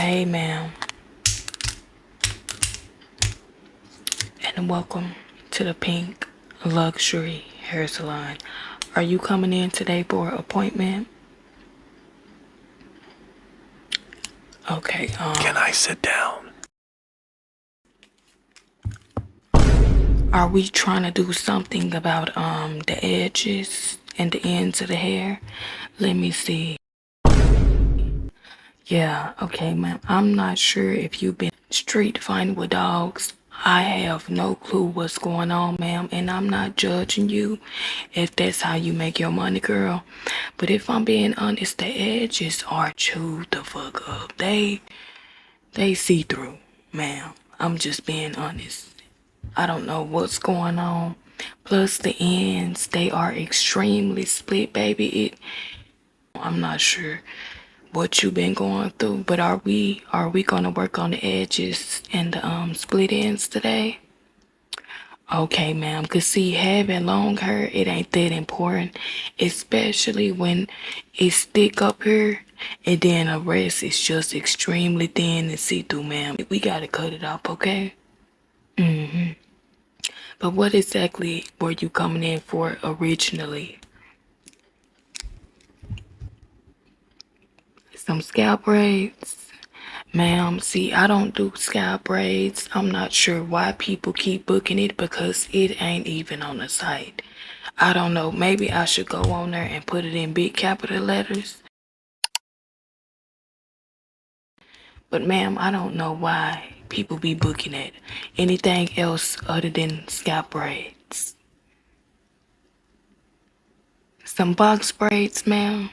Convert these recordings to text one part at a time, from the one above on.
Hey, ma'am, and welcome to the Pink Luxury Hair Salon. Are you coming in today for an appointment? Okay, Can I sit down? are we trying to do something about the edges and the ends of the hair? Let me see. Yeah, okay, ma'am. I'm not sure if you've been street fighting with dogs. I have no clue what's going on, ma'am, and I'm not judging you if that's how you make your money, girl. But if I'm being honest, the edges are chewed the fuck up. They see through, ma'am. I'm just being honest. I don't know what's going on. Plus the ends, they are extremely split, baby. I'm not sure what you've been going through, but are we gonna work on the edges and the split ends today? Okay, ma'am. Cause see, having long hair, it ain't that important, especially when it's thick up here, and then the rest is just extremely thin and see through, ma'am. We gotta cut it off, okay? But what exactly were you coming in for originally? Some scalp braids? Ma'am, see, I don't do scalp braids. I'm not sure why people keep booking it because it ain't even on the site. I don't know. Maybe I should go on there and put it in big capital letters. But ma'am, I don't know why people be booking it. Anything else other than scalp braids? Some box braids, ma'am?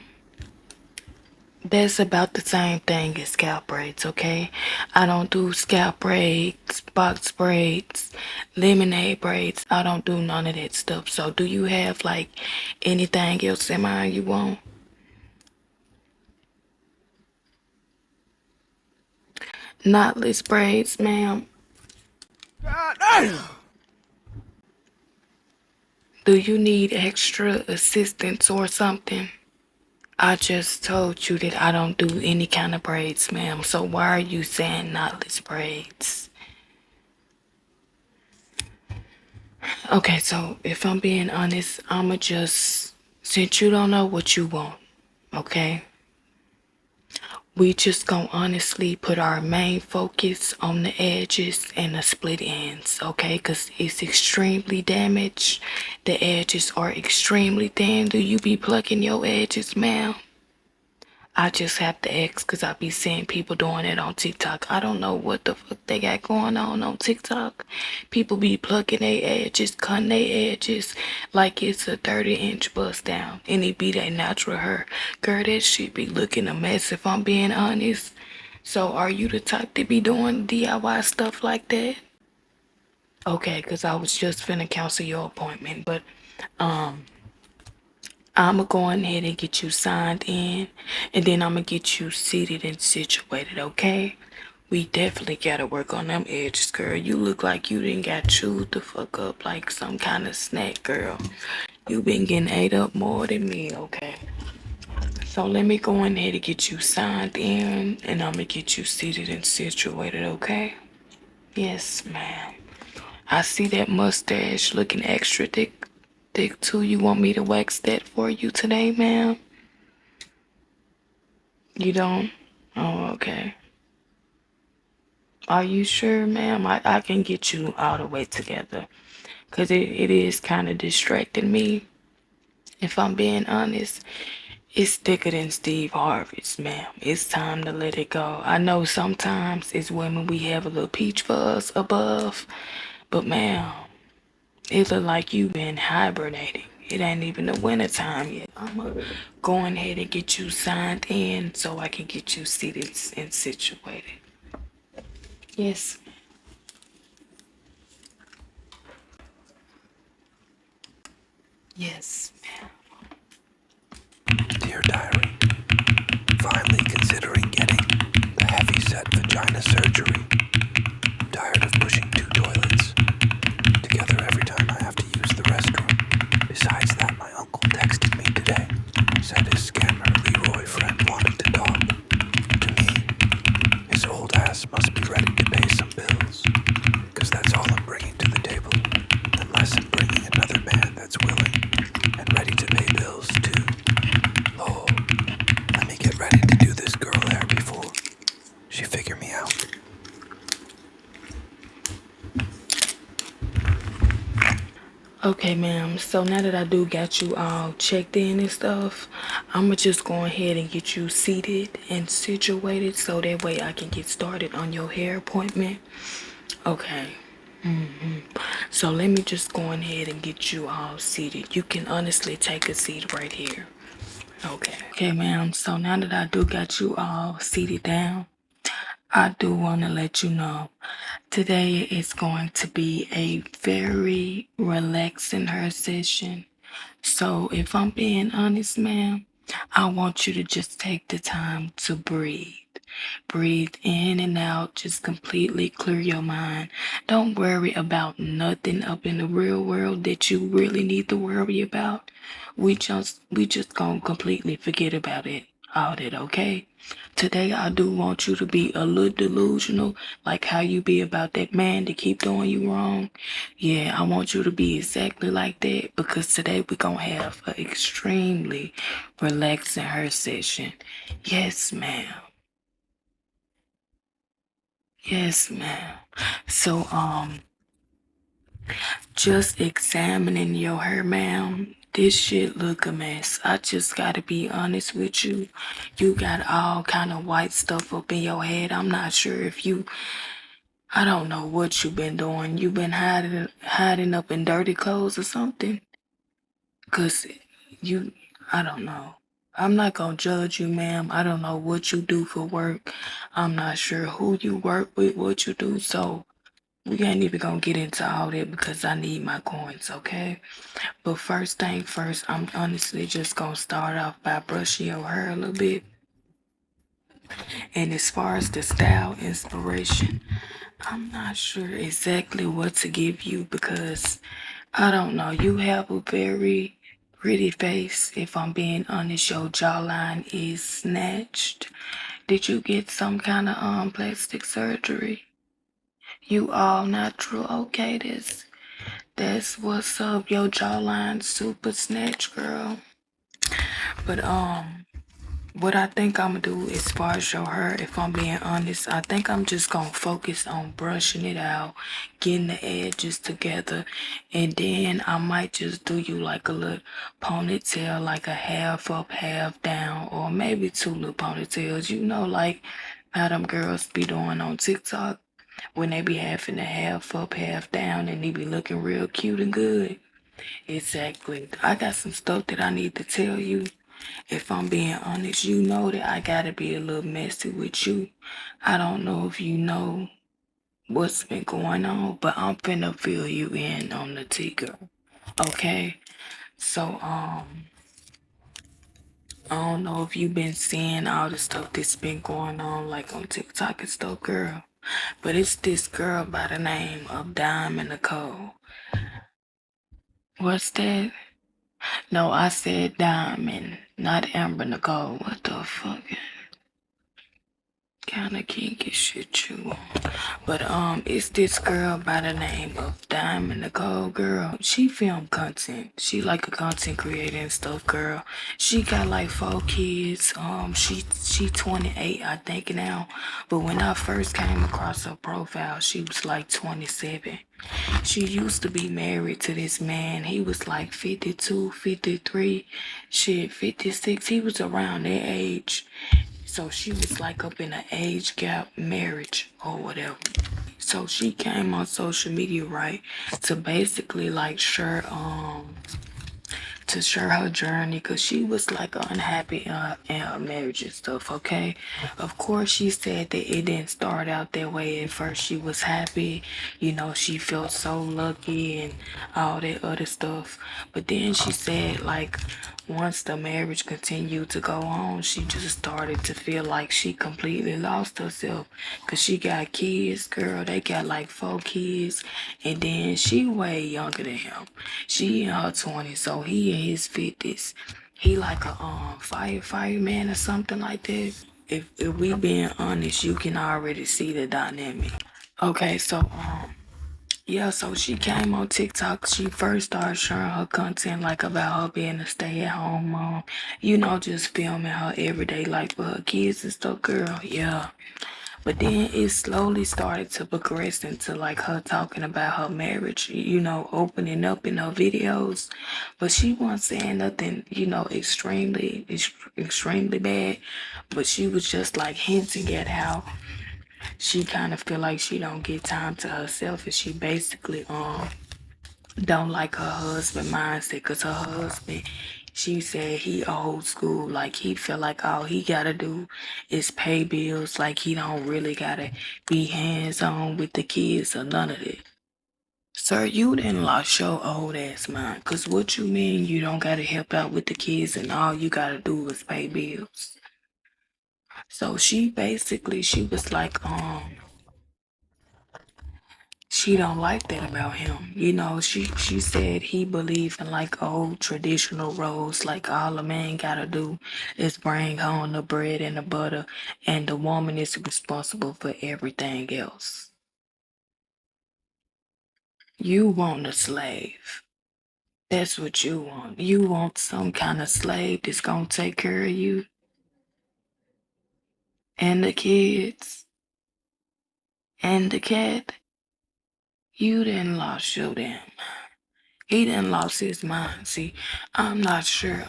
That's about the same thing as scalp braids, okay? I don't do scalp braids, box braids, lemonade braids. I don't do none of that stuff. So do you have like anything else in mind you want? Knotless braids, ma'am. God damn! Do you need extra assistance or something? I just told you that I don't do any kind of braids, ma'am. So why are you saying knotless braids? Okay, so if I'm being honest, I'ma just, since you don't know what you want, okay? We just gonna honestly put our main focus on the edges and the split ends, okay? Cause it's extremely damaged. The edges are extremely thin. Do you be plucking your edges, ma'am? I just have to ask because I be seeing people doing it on TikTok. I don't know what the fuck they got going on TikTok. People be plucking their edges, cutting their edges like it's a 30-inch bust down. And it be their natural hair. Girl, that shit be looking a mess if I'm being honest. So are you the type to be doing DIY stuff like that? Okay, because I was just finna cancel your appointment. But I'ma go ahead and get you signed in, and then I'ma get you seated and situated, okay? We definitely gotta work on them edges, girl. You look like you didn't got chewed the fuck up like some kind of snack, girl. You been getting ate up more than me, okay? So let me go ahead and get you signed in, and I'ma get you seated and situated, okay? Yes, ma'am. I see that mustache looking extra thick too. You want me to wax that for you today, ma'am? You don't? Oh, okay. Are you sure, ma'am? I can get you all the way together. Because it is kind of distracting me. If I'm being honest, it's thicker than Steve Harvey's, ma'am. It's time to let it go. I know sometimes as women we have a little peach fuzz above. But ma'am, it look like you been hibernating. It ain't even the winter time yet. I'm gonna go ahead and get you signed in so I can get you seated and situated. Yes. Yes, ma'am. Dear Diary, finally considering getting the heavy-set vagina surgery. I'm tired of pushing two toilets together every time I have to use the restroom. Besides that, my uncle texted me today. Said his scammer Leroy friend wanted to talk to me. His ass must be ready to pay some bills, 'cause that's all I'm bringing to the table, unless I'm bringing another man that's willing and ready to pay bills too. Oh, let me get ready to do this girl hair before she figure me out. Okay, ma'am. So now that I do got you all checked in and stuff, I'ma just go ahead and get you seated and situated so that way I can get started on your hair appointment. Okay. So let me just go ahead and get you all seated. You can honestly take a seat right here. Okay. Okay, ma'am. So now that I do got you all seated down, I do want to let you know today is going to be a very relaxing hair session. So if I'm being honest, ma'am, I want you to just take the time to breathe. Breathe in and out, just completely clear your mind. Don't worry about nothing up in the real world that you really need to worry about. We just gonna completely forget about it. All that, okay? Today I do want you to be a little delusional, like how you be about that man to keep doing you wrong. Yeah, I want you to be exactly like that because today we're gonna have an extremely relaxing hair session. Yes, ma'am. Yes, ma'am. So, just examining your hair, ma'am. This shit look a mess. I just gotta be honest with you. You got all kind of white stuff up in your head. I'm not sure if you, I don't know what you been doing. You been hiding up in dirty clothes or something? Cause you, I don't know. I'm not gonna judge you, ma'am. I don't know what you do for work. I'm not sure who you work with, what you do. So we ain't even gonna get into all that because I need my coins, okay? But first thing first, I'm honestly just gonna start off by brushing your hair a little bit. And as far as the style inspiration, I'm not sure exactly what to give you because I don't know. You have a very pretty face. If I'm being honest, your jawline is snatched. Did you get some kind of plastic surgery? You all natural? Okay, that's what's up. Your jawline super snatch, girl. But what I think I'm gonna do as far as your hair, if I'm being honest, I think I'm just gonna focus on brushing it out, getting the edges together, and then I might just do you like a little ponytail, like a half up, half down, or maybe two little ponytails, like how them girls be doing on TikTok when they be having the half up, half down, and they be looking real cute and good. Exactly. I got some stuff that I need to tell you. If I'm being honest, you know that I gotta be a little messy with you. I don't know if you know what's been going on, but I'm finna fill you in on the tea, girl. Okay? So, I don't know if you've been seeing all the stuff that's been going on, like on TikTok and stuff, girl. But it's this girl by the name of Diamond Nicole. What's that? No, I said Diamond, not Amber Nicole. What the fuck? Kinda kinky shit you on. But it's this girl by the name of Diamond Nicole, girl. She film content. She like a content creator and stuff, girl. She got like 4 kids. She 28, I think now. But when I first came across her profile, she was like 27. She used to be married to this man. He was like 52, 53, shit, 56. He was around that age. So she was like up in an age gap marriage or whatever. So she came on social media, right, to basically like share her journey because she was like unhappy in her marriage and stuff, okay? Of course, she said that it didn't start out that way. At first, she was happy, she felt so lucky and all that other stuff. But then she said, like, once the marriage continued to go on, she just started to feel like she completely lost herself because she got kids, girl. They got like 4 kids, and then she way younger than him. She in her 20s, so he in his 50s. He like a fireman or something like that. if we being honest, you can already see the dynamic. Okay, so yeah, so she came on TikTok. She first started sharing her content like about her being a stay-at-home mom, just filming her everyday life with her kids and stuff, girl. Yeah. But then it slowly started to progress into like her talking about her marriage, opening up in her videos. But she wasn't saying nothing, extremely bad. But she was just like hinting at how she kind of feel like she don't get time to herself, and she basically don't like her husband mindset, because her husband, she said he old school, like he feel like all he gotta do is pay bills, like he don't really gotta be hands-on with the kids or none of it. Sir, you done lost your old ass mind, because what you mean you don't gotta help out with the kids and all you gotta do is pay bills? So she was like, she don't like that about him. She said he believe in like old traditional roles, like all a man gotta do is bring home the bread and the butter, and the woman is responsible for everything else. You want a slave. That's what you want. You want some kind of slave that's gonna take care of you and the kids and the cat. You done lost your damn mind. He done lost his mind. See, I'm not sure.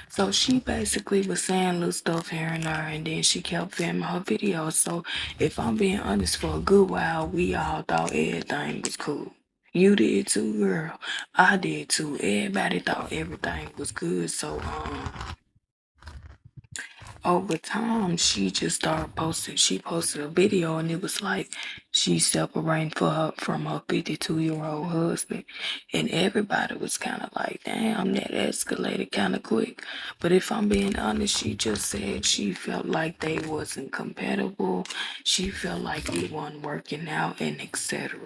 So she basically was saying little stuff here and there, and then she kept filming her videos. So if I'm being honest, for a good while, we all thought everything was cool. You did too, girl. I did too. Everybody thought everything was good. So over time, she just started posting. She posted a video, and it was like she separating from her 52-year-old husband, and everybody was kind of like, "Damn, that escalated kind of quick." But if I'm being honest, she just said she felt like they wasn't compatible. She felt like it wasn't working out, and etc.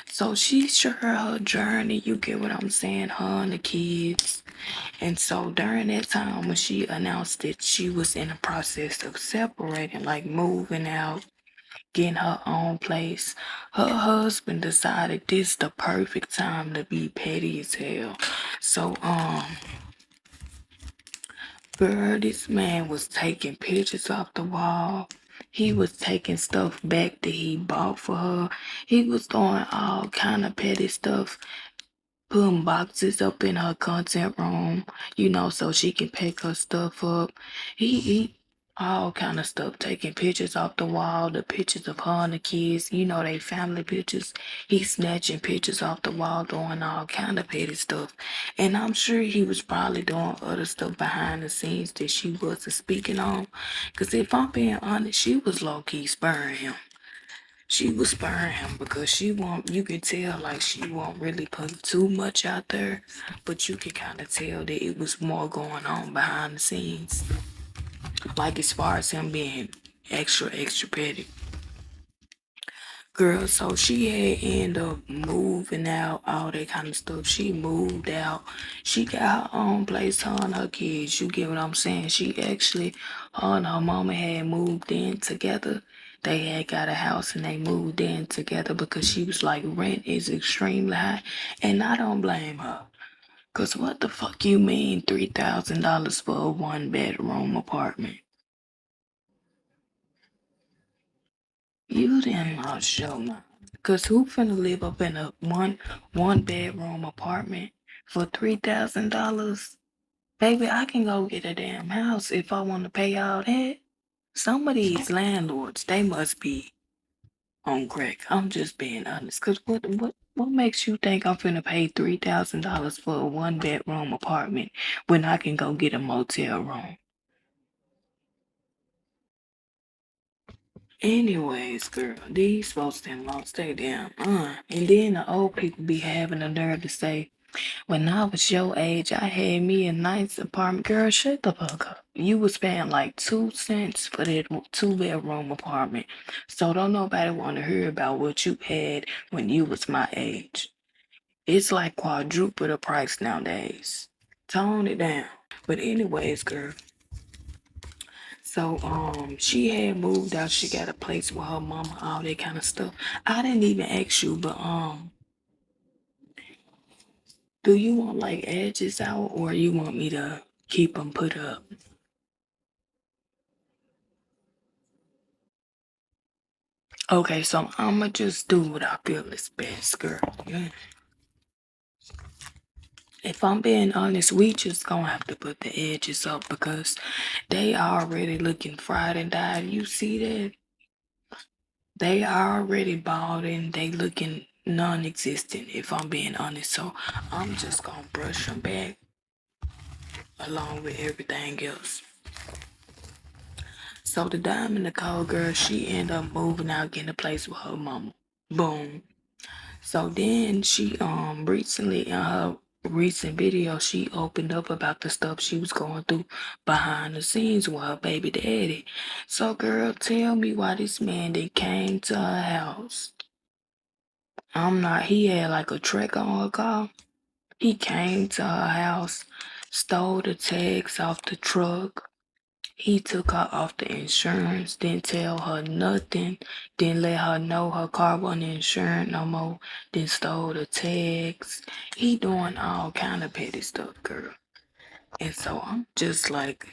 So she shared her journey. You get what I'm saying? Her and the kids. And so during that time when she announced that she was in the process of separating, like moving out, getting her own place, her husband decided this the perfect time to be petty as hell. So girl, this man was taking pictures off the wall. He was taking stuff back that he bought for her. He was doing all kind of petty stuff, putting boxes up in her content room, so she can pick her stuff up. He all kind of stuff, taking pictures off the wall, the pictures of her and the kids, they family pictures. He snatching pictures off the wall, doing all kind of petty stuff. And I'm sure he was probably doing other stuff behind the scenes that she wasn't speaking on. Because if I'm being honest, she was low-key spurring him. She was spurring him because you could tell like she won't really put too much out there, but you could kind of tell that it was more going on behind the scenes. Like as far as him being extra petty. Girl, so she had ended up moving out, all that kind of stuff. She moved out. She got her own place, her and her kids. You get what I'm saying? She actually, her and her mama had moved in together. They had got a house and they moved in together because she was like, rent is extremely high. And I don't blame her. Cause what the fuck you mean $3,000 for a 1-bedroom apartment? You didn't lost your mind. Cause who finna live up in a one bedroom apartment for $3,000? Baby, I can go get a damn house if I want to pay all that. Some of these landlords, they must be on crack. I'm just being honest. Cause what makes you think I'm finna pay $3,000 for a 1-bedroom apartment when I can go get a motel room? Anyways, girl, these folks done lost their damn mind. And then the old people be having the nerve to say, when I was your age, I had me a nice apartment. Girl, shut the fuck up. You was paying like 2 cents for that 2-bedroom apartment. So don't nobody want to hear about what you had when you was my age. It's like quadruple the price nowadays. Tone it down. But anyways, girl. So she had moved out. She got a place with her mama, all that kind of stuff. I didn't even ask you, but do you want like edges out or you want me to keep them put up? Okay, so I'ma just do what I feel is best, girl. Yeah. If I'm being honest, we just gonna have to put the edges up because they already looking fried and dyed. You see that? They already bald and they looking non-existent, if I'm being honest. So I'm just gonna brush them back along with everything else. So the diamond, the cold girl, she ended up moving out, getting a place with her mama. Boom. So then she recently in her recent video she opened up about the stuff she was going through behind the scenes with her baby daddy. So girl, tell me why this man that came to her house. He had like a track on her car. He came to her house, stole the tags off the truck. He took her off the insurance, didn't tell her nothing, didn't let her know her car wasn't insured no more, then stole the tags. He doing all kind of petty stuff, girl. And so I'm just like,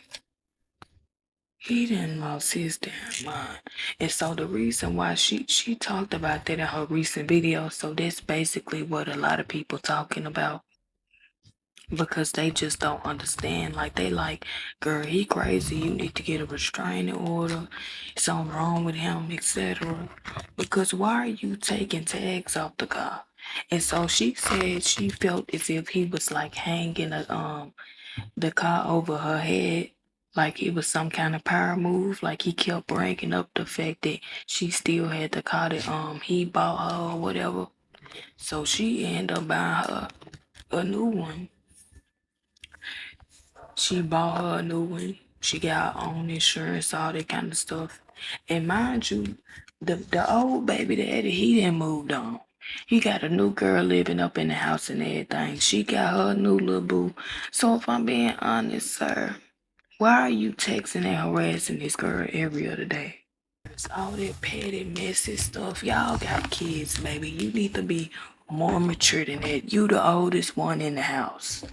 he didn't lost his damn mind. And so the reason why she talked about that in her recent video, so that's basically what a lot of people talking about because they just don't understand. Like they like, girl, he crazy. You need to get a restraining order. Something wrong with him, etc. Because why are you taking tags off the car? And so she said she felt as if he was like hanging the car over her head. Like it was some kind of power move. Like he kept bringing up the fact that she still had the car that he bought her or whatever. So she ended up buying her a new one. She bought her a new one. She got her own insurance, all that kind of stuff. And mind you, the old baby daddy, he didn't moved on. He got a new girl living up in the house and everything. She got her new little boo. So if I'm being honest, sir, why are you texting and harassing this girl every other day? It's all that petty, messy stuff. Y'all got kids, baby. You need to be more mature than that. You the oldest one in the house.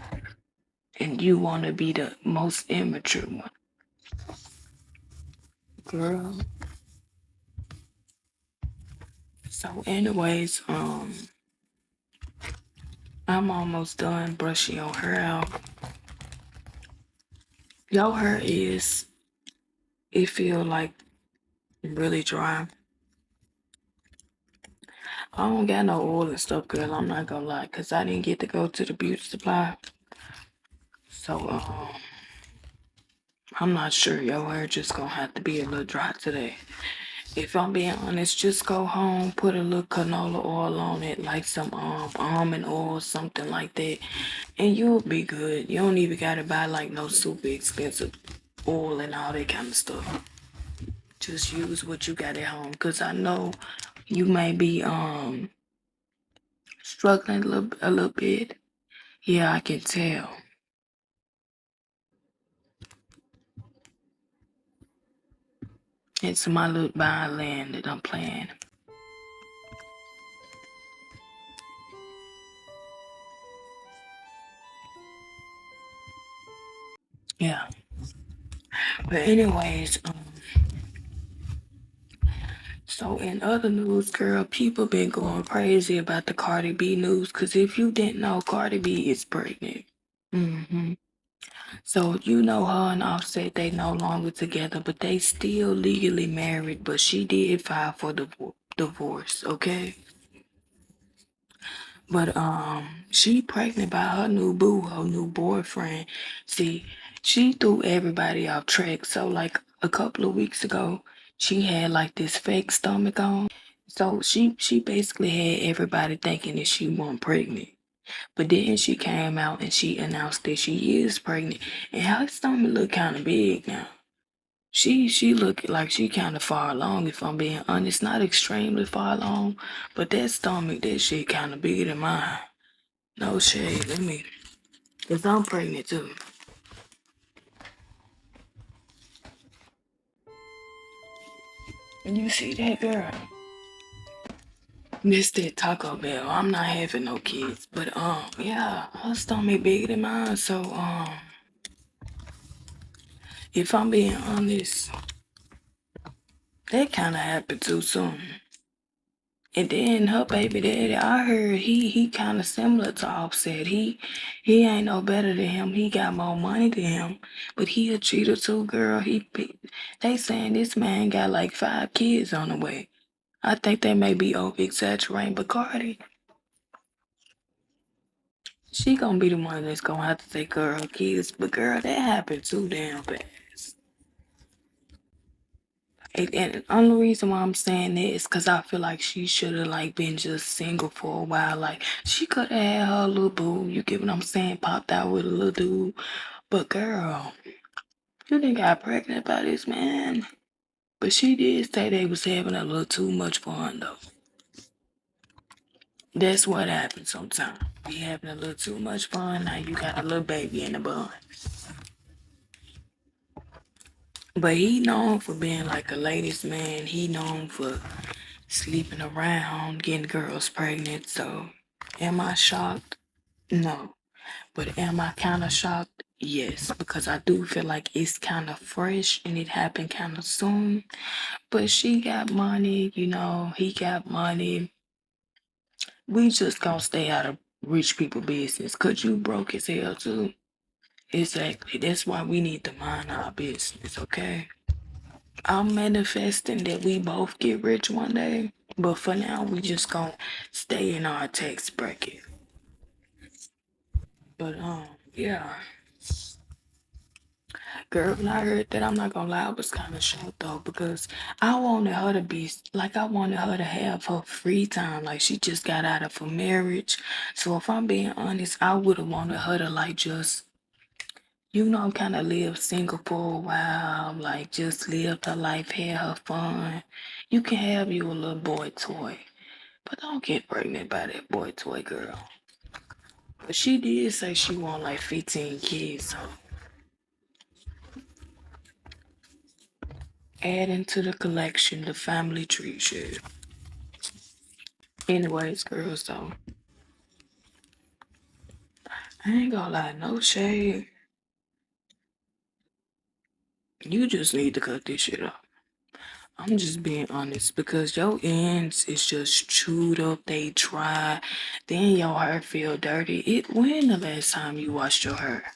And you want to be the most immature one. Girl. So anyways, I'm almost done brushing your hair out. Your hair it feel like really dry. I don't got no oil and stuff, girl. I'm not gonna lie, cause I didn't get to go to the beauty supply. So I'm not sure. Your hair just gonna have to be a little dry today. If I'm being honest, just go home, put a little canola oil on it, like some almond oil, something like that, and you'll be good. You don't even gotta buy like no super expensive oil and all that kind of stuff. Just use what you got at home, cause I know you may be struggling a little bit. Yeah, I can tell. It's my little violin that I'm playing. Yeah. But anyways, so in other news, girl, people been going crazy about the Cardi B news. Cause if you didn't know, Cardi B is pregnant. So you know her and Offset, they no longer together, but they still legally married. But she did file for divorce, okay? But she pregnant by her new boo, her new boyfriend. See, she threw everybody off track. So like a couple of weeks ago, she had like this fake stomach on. So she basically had everybody thinking that she wasn't pregnant. But then she came out and she announced that she is pregnant. And her stomach look kind of big now. She look like she kind of far along, if I'm being honest. Not extremely far along, but that stomach, that shit kind of bigger than mine. No shade, let me, cause I'm pregnant too. You see that girl? This that Taco Bell. I'm not having no kids, but yeah, her stomach bigger than mine. So if I'm being honest, that kind of happened too soon. And then her baby daddy, I heard he kind of similar to Offset. He ain't no better than him. He got more money than him, but he a cheater too, girl. They saying this man got like 5 kids on the way. I think they may be over exaggerating, but Cardi, she gonna be the one that's gonna have to take care of her kids. But girl, that happened too damn fast. And the only reason why I'm saying that is because I feel like she should have like been just single for a while. Like she could have had her little boo. You get what I'm saying? Popped out with a little dude. But girl, you didn't got pregnant by this man. But she did say they was having a little too much fun though. That's what happens sometimes. Be having a little too much fun. Now you got a little baby in the bun. But he known for being like a ladies' man. He known for sleeping around, getting girls pregnant. So, am I shocked? No. But am I kind of shocked? Yes, because I do feel like it's kind of fresh and it happened kind of soon. But she got money, he got money. We just gonna stay out of rich people business. Cause you broke as hell too. Exactly. That's why we need to mind our business, okay? I'm manifesting that we both get rich one day, but for now, we just gonna stay in our tax bracket. But yeah, girl, when I heard that, I'm not gonna lie, I was kind of shocked though because I wanted her to be like I wanted her to have her free time, like she just got out of a marriage. So if I'm being honest, I would have wanted her to like just kind of live single for a while, like just live her life, have her fun. You can have you a little boy toy. But don't get pregnant by that boy toy girl. But she did say she want like 15 kids. So adding to the collection, the family tree shit. Anyways, girls, so I ain't gonna lie, no shade. You just need to cut this shit up. I'm just being honest because your ends is just chewed up, they dry, then your hair feel dirty. When the last time you washed your hair?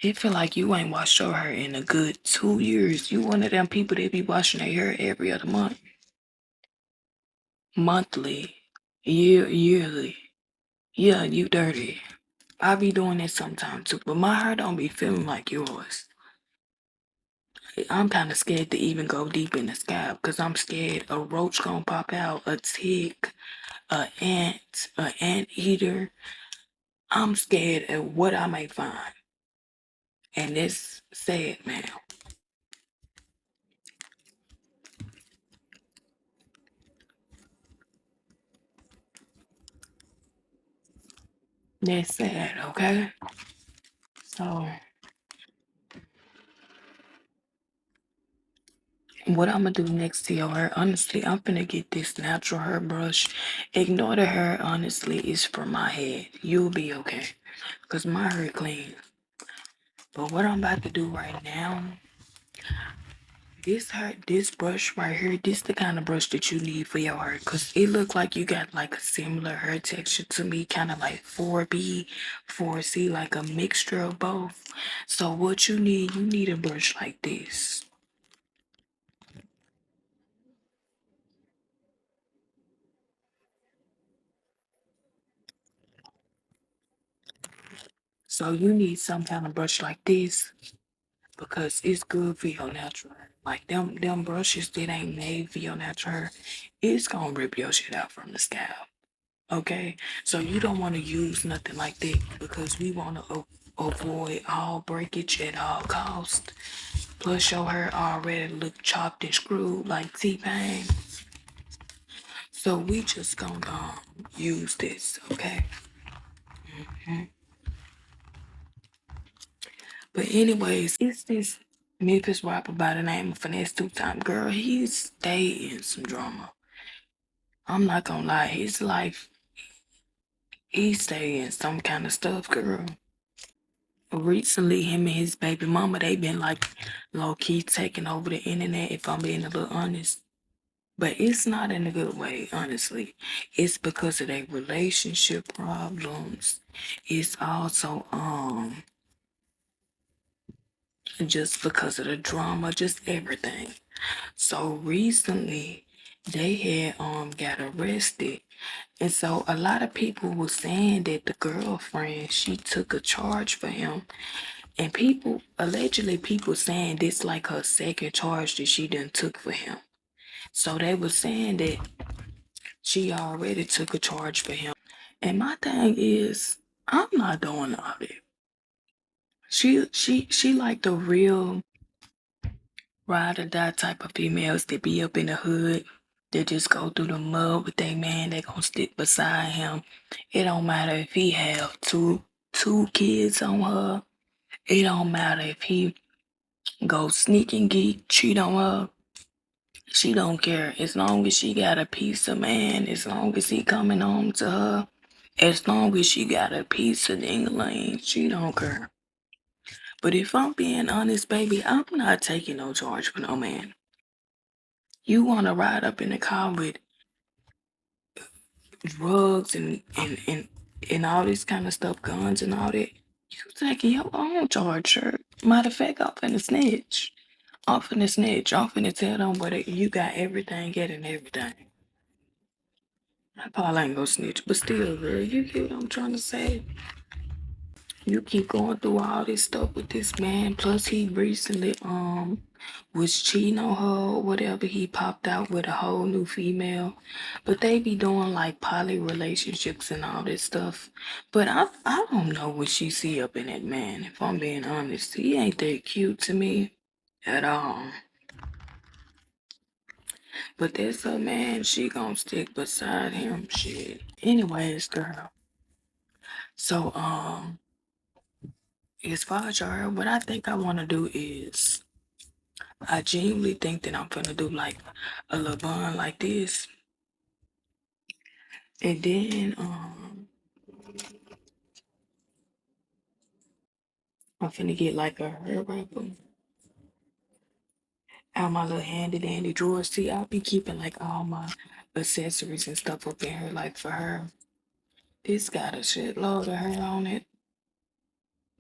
It feel like you ain't washed your hair in a good 2 years. You one of them people that be washing their hair every other month, monthly, yearly. Yeah, you dirty. I be doing it sometimes too, but my hair don't be feeling like yours. I'm kind of scared to even go deep in the scalp because I'm scared a roach gonna pop out, a tick, a ant eater. I'm scared of what I may find, and it's sad, man. That's sad, okay? So what I'm gonna do next to your hair, honestly, I'm gonna get this natural hair brush. Ignore the hair, honestly, it's for my head. You'll be okay. Cause my hair clean. But what I'm about to do right now, this brush right here, this the kind of brush that you need for your hair. Cause it look like you got like a similar hair texture to me, kind of like 4B, 4C, like a mixture of both. So what you need a brush like this. So you need some kind of brush like this because it's good for your natural hair. Like them brushes that ain't made for your natural hair, it's gonna rip your shit out from the scalp. Okay, so you don't want to use nothing like that because we want to avoid all breakage at all cost. Plus, your hair already look chopped and screwed like T-Pain. So we just gonna use this, okay? But anyways, it's this. Memphis rapper by the name of Finesse two-time. Girl, he stayed in some drama. I'm not gonna lie, his life, he stayed in some kind of stuff, girl. Recently, him and his baby mama, they been like low-key taking over the internet, if I'm being a little honest. But it's not in a good way, honestly. It's because of their relationship problems. It's also just because of the drama, just everything. So recently they had got arrested. And so a lot of people were saying that the girlfriend, she took a charge for him. And people, allegedly people saying this like her second charge that she done took for him. So they were saying that she already took a charge for him. And my thing is, I'm not doing all that. She like the real ride or die type of females that be up in the hood. They just go through the mud with their man. They gonna stick beside him. It don't matter if he have two kids on her. It don't matter if he go sneak and geek, cheat on her. She don't care. As long as she got a piece of man, as long as he coming home to her, as long as she got a piece of dingling, she don't care. But if I'm being honest, baby, I'm not taking no charge for no man. You wanna ride up in the car with drugs and all this kind of stuff, guns and all that, you taking your own charge, sir. Matter of fact, I'm finna snitch. I'm finna snitch. I'm finna tell them what you got everything, getting everything. I probably ain't gonna snitch, but still, girl, you get what I'm trying to say. You keep going through all this stuff with this man. Plus, he recently was cheating on her or whatever. He popped out with a whole new female, but they be doing like poly relationships and all this stuff. But I don't know what she see up in that man. If I'm being honest, he ain't that cute to me at all. But that's her man. She gonna stick beside him. Shit. Anyways, girl. So as far as y'all, what I think I want to do is, I genuinely think that I'm gonna do like a little bun like this, and then I'm finna get like a hair wrapper out my little handy dandy drawer. See, I'll be keeping like all my accessories and stuff up in here, like for her. This got a shitload of hair on it,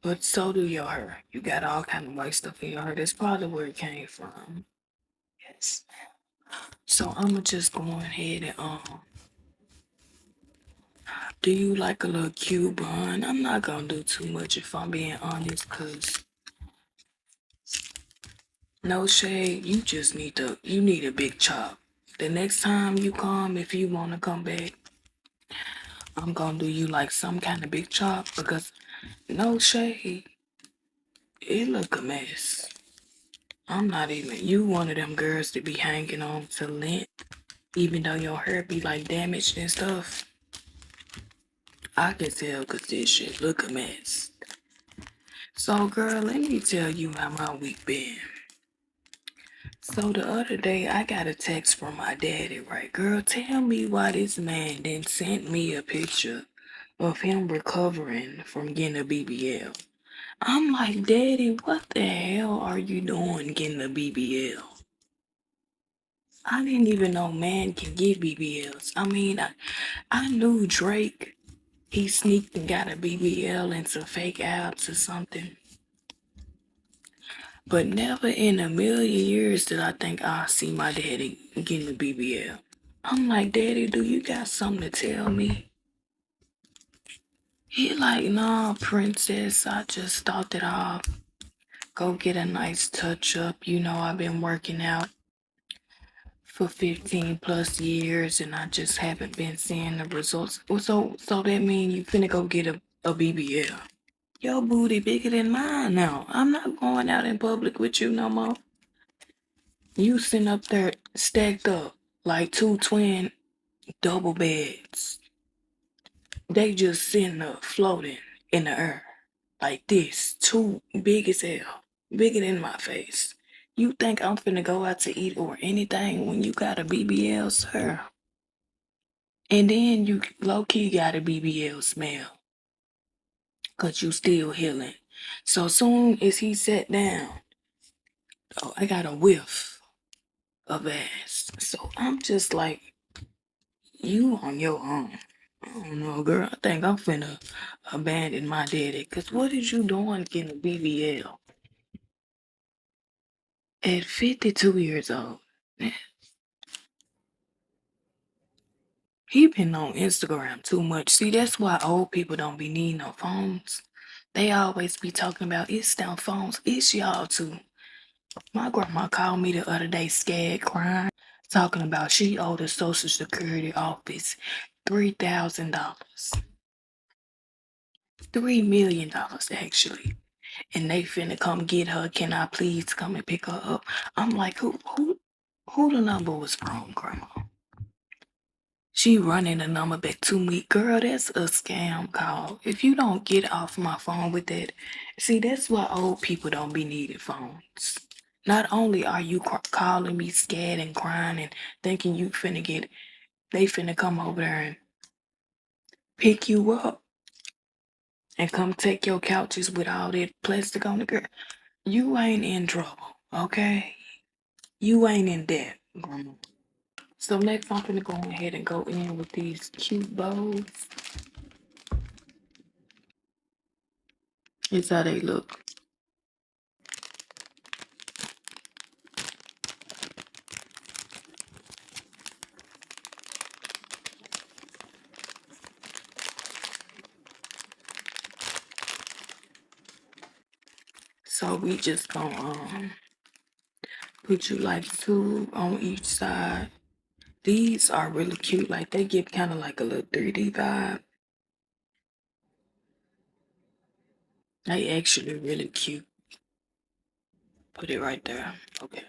but so do your hair. You got all kind of white stuff in your hair. That's probably where it came from. Yes. So I'ma just go ahead and do you like a little cute bun? I'm not gonna do too much if I'm being honest, cause no shade, you need a big chop. The next time you come, if you wanna come back, I'm gonna do you like some kind of big chop because no shade, it look a mess. I'm not even, you one of them girls that be hanging on to lint, even though your hair be like damaged and stuff. I can tell cause this shit look a mess. So girl, let me tell you how my week been. So the other day I got a text from my daddy, right? Girl, tell me why this man then sent me a picture of him recovering from getting a BBL. I'm like, Daddy, what the hell are you doing getting a BBL? I didn't even know man can get BBLs. I mean, I knew Drake, he sneaked and got a BBL and some fake abs or something. But never in a million years did I think I'd see my daddy getting a BBL. I'm like, Daddy, do you got something to tell me? He like, nah, princess, I just thought that I'll go get a nice touch up. You know, I've been working out for 15 plus years and I just haven't been seeing the results. So that mean you finna go get a BBL. Your booty bigger than mine now. I'm not going out in public with you no more. You sitting up there stacked up like two twin double beds. They just sitting up floating in the air like this. Too big as hell. Bigger than my face. You think I'm finna go out to eat or anything when you got a BBL, sir? And then you low-key got a BBL smell. Cause you still healing. So soon as he sat down, oh, I got a whiff of ass. So I'm just like, you on your own. I don't know, girl. I think I'm finna abandon my daddy. Cause what is you doing getting a BBL at 52 years old? He been on Instagram too much. See, that's why old people don't be needing no phones. They always be talking about it's them phones. It's y'all too. My grandma called me the other day scared, crying, talking about she owed the Social Security office $3,000. $3 million actually. And they finna come get her. Can I please come and pick her up? I'm like, who the number was from, grandma? She running the number back to me. Girl, that's a scam call. If you don't get off my phone with that, see, that's why old people don't be needing phones. Not only are you calling me scared and crying and thinking you finna get, they finna come over there and pick you up and come take your couches with all that plastic on the girl. You ain't in trouble, okay? You ain't in debt, grandma. So next I'm finna go ahead and go in with these cute bows. It's how they look. So we just gonna put you like two on each side. These are really cute. Like they give kind of like a little 3D vibe. They actually really cute. Put it right there. Okay.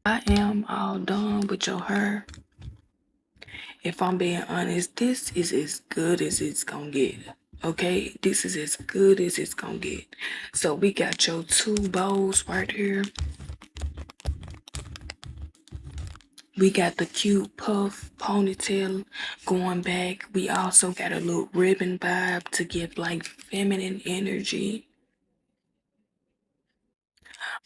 I am all done with your hair. If I'm being honest, this is as good as it's gonna get. Okay, this is as good as it's gonna get. So we got your two bows right here. We got the cute puff ponytail going back. We also got a little ribbon vibe to give like feminine energy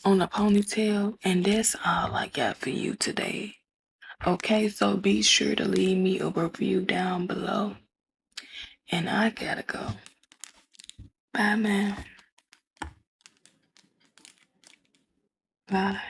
on the ponytail. And that's all I got for you today. Okay, so be sure to leave me a review down below. And I gotta go. Bye, man. Bye.